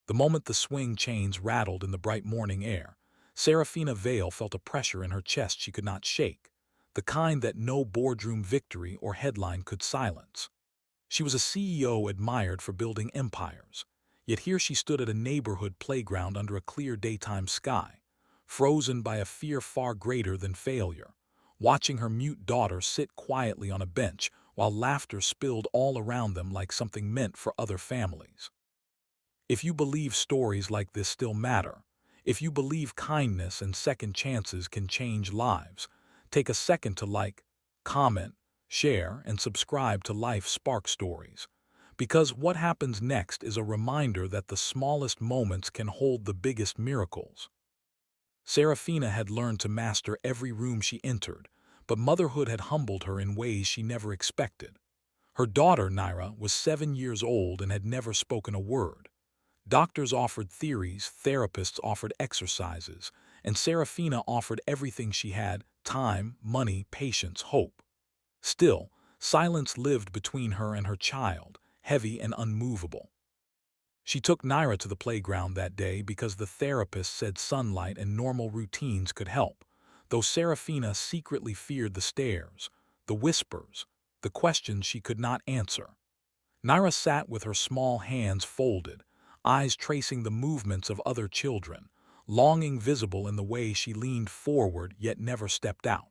The moment the swing chains rattled in the bright morning air, Serafina Vale felt a pressure in her chest she could not shake, the kind that no boardroom victory or headline could silence. She was a CEO admired for building empires, yet here she stood at a neighborhood playground under a clear daytime sky, frozen by a fear far greater than failure, watching her mute daughter sit quietly on a bench while laughter spilled all around them like something meant for other families. If you believe stories like this still matter, if you believe kindness and second chances can change lives, take a second to like, comment, share, and subscribe to Life Spark Stories. Because what happens next is a reminder that the smallest moments can hold the biggest miracles. Serafina had learned to master every room she entered, but motherhood had humbled her in ways she never expected. Her daughter, Naira, was 7 years old and had never spoken a word. Doctors offered theories, therapists offered exercises, and Serafina offered everything she had: time, money, patience, hope. Still, silence lived between her and her child, heavy and unmovable. She took Naira to the playground that day because the therapist said sunlight and normal routines could help, though Serafina secretly feared the stares, the whispers, the questions she could not answer. Naira sat with her small hands folded, eyes tracing the movements of other children, longing visible in the way she leaned forward yet never stepped out.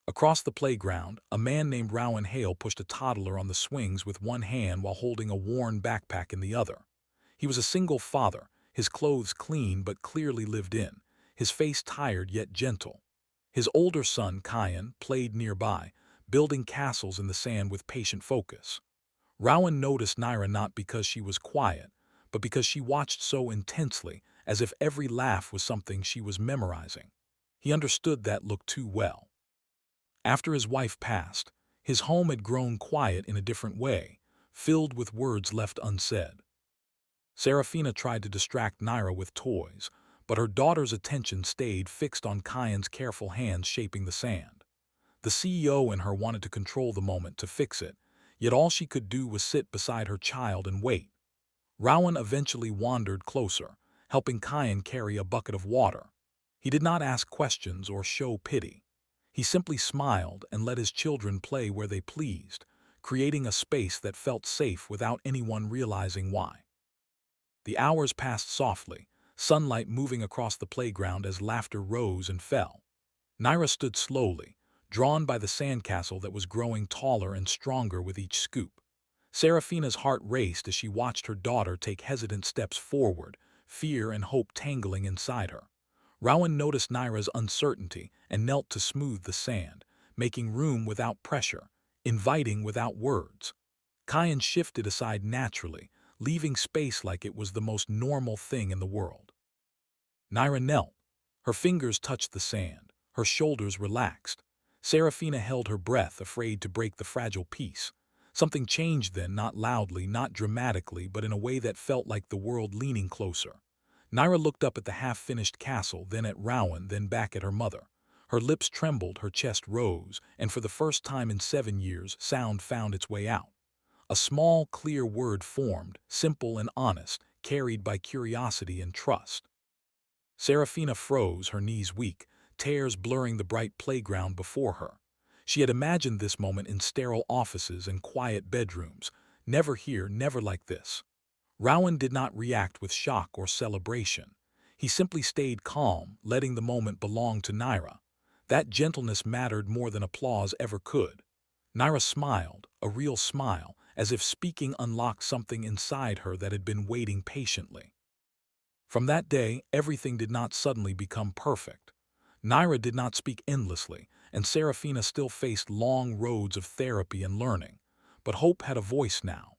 Across the playground, a man named Rowan Hale pushed a toddler on the swings with one hand while holding a worn backpack in the other. He was a single father, his clothes clean but clearly lived in, his face tired yet gentle. His older son, Kyan, played nearby, building castles in the sand with patient focus. Rowan noticed Naira not because she was quiet, but because she watched so intensely, as if every laugh was something she was memorizing. He understood that look too well. After his wife passed, his home had grown quiet in a different way, filled with words left unsaid. Serafina tried to distract Naira with toys, but her daughter's attention stayed fixed on Kyan's careful hands shaping the sand. The CEO in her wanted to control the moment, to fix it, yet all she could do was sit beside her child and wait. Rowan eventually wandered closer, helping Kyan carry a bucket of water. He did not ask questions or show pity. He simply smiled and let his children play where they pleased, creating a space that felt safe without anyone realizing why. The hours passed softly, sunlight moving across the playground as laughter rose and fell. Naira stood slowly, drawn by the sandcastle that was growing taller and stronger with each scoop. Serafina's heart raced as she watched her daughter take hesitant steps forward, fear and hope tangling inside her. Rowan noticed Naira's uncertainty and knelt to smooth the sand, making room without pressure, inviting without words. Kyan shifted aside naturally, leaving space like it was the most normal thing in the world. Naira knelt. Her fingers touched the sand, her shoulders relaxed. Serafina held her breath, afraid to break the fragile peace. Something changed then, not loudly, not dramatically, but in a way that felt like the world leaning closer. Naira looked up at the half-finished castle, then at Rowan, then back at her mother. Her lips trembled, her chest rose, and for the first time in 7 years, sound found its way out. A small, clear word formed, simple and honest, carried by curiosity and trust. Serafina froze, her knees weak, tears blurring the bright playground before her. She had imagined this moment in sterile offices and quiet bedrooms. Never here, never like this. Rowan did not react with shock or celebration. He simply stayed calm, letting the moment belong to Naira. That gentleness mattered more than applause ever could. Naira smiled, a real smile, as if speaking unlocked something inside her that had been waiting patiently. From that day, everything did not suddenly become perfect. Naira did not speak endlessly, and Serafina still faced long roads of therapy and learning. But hope had a voice now.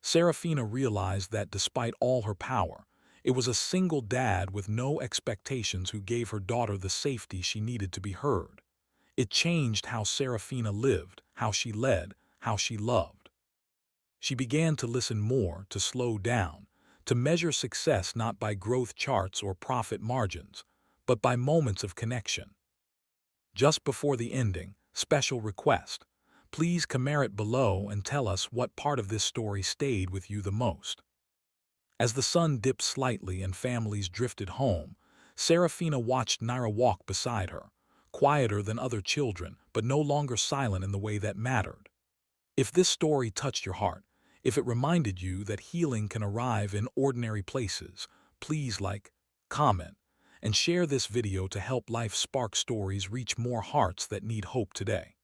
Serafina realized that despite all her power, it was a single dad with no expectations who gave her daughter the safety she needed to be heard. It changed how Serafina lived, how she led, how she loved. She began to listen more, to slow down, to measure success not by growth charts or profit margins, but by moments of connection. Just before the ending, special request. Please comment below and tell us what part of this story stayed with you the most. As the sun dipped slightly and families drifted home, Serafina watched Naira walk beside her, quieter than other children, but no longer silent in the way that mattered. If this story touched your heart, if it reminded you that healing can arrive in ordinary places, please like, comment, and share this video to help life spark stories reach more hearts that need hope today.